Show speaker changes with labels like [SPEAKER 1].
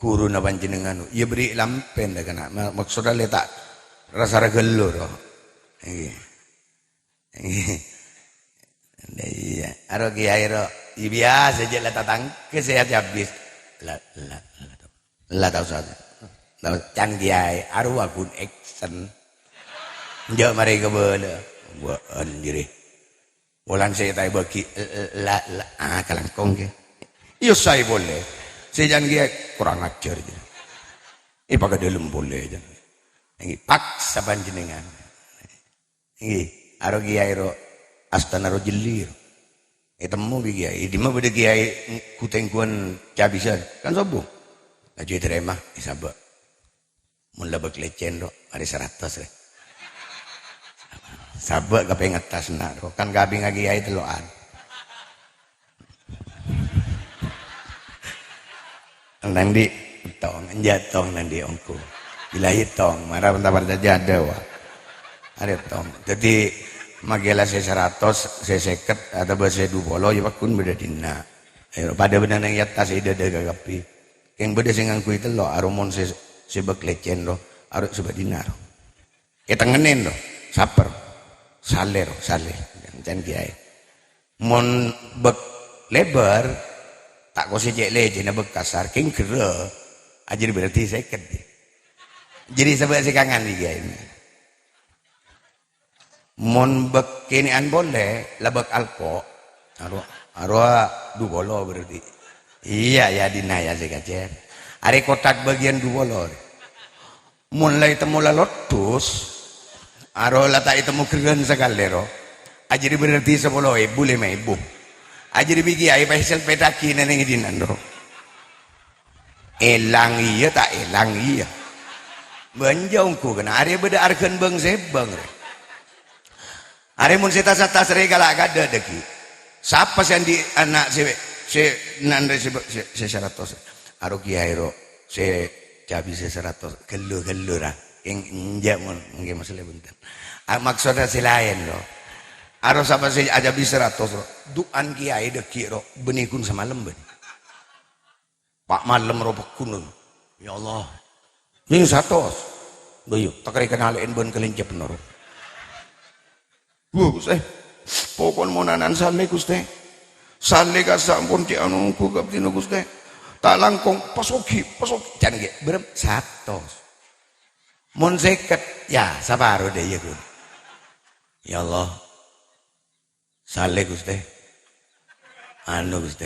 [SPEAKER 1] guru na panjenengan ya beri lampen dah kena maksudnya letak rasa gelo roh iya aro kiai ro biasa aja lah tatang kesehat habis lah tahu saja can kiai aro akun action njak mari ke bala buat diri Walan saya tay bagi kalangkong ke. Iya saya boleh. Saya jangan dia kurang ajar je. Pakai dalam boleh je. Ini paksa panjenengan. Ini aro kiai ro astana ro jelir. Temu kiai. Di mana beda kiai kutengkuan cabisan kan sobo. Aja terima isabak. Mula beklecen ro ada 100 re. Sabak kape ngetas nak kan gabi ngagi ai teloan nanti tong jatong nanti ongku bila hitong marah bentar saja wa ada tong jadi magela saya 100 saya 50 atau bahasa 20 ya pakun beda dina pada benar yang atas ida daga gapi yang beda sing ngangku itu lo aromon sebek lecen lo arut sebab dinar tengenin lo saper saler jangan kiai mon bek lebar tak kau sejak leje na bekasar king kera ajar berarti saya kedi jadi sebab sekangan di kiai mon bek kinian boleh labak alko arwah 2 bolo berarti iya ya dinaya saya kacer are kotak bagian 2 bolo mon lai temu lotus aro lata itu mau keren sekali ro ajari berarti 10.000 5.000 ajari bigi ay pasal petaki na nang idinan ro elang iya tak elang iya banjong ku kena are beda arkeun bang sebang re are mun seta-seta sere galak ada deki siapa yang di anak si nandre si 100 aro kiai ro si cabi si 100 gelo ra yang injak mungkin masalah bentar maksudnya si lain loh harus apa sih aja bisa 100 duan kiai deki ro benikun sama lemben pak malam ro pekun ya Allah ini 100 bayu tak kira kenalin ben kelincep noro Gusti pokon monanan sale Gusti sale ka sampun ki anu ku kaptino Gusti tak langkong pasoki jan ge berem 100 mun seket ya sabaru deh ya kun ya Allah saleh Gusti anu Gusti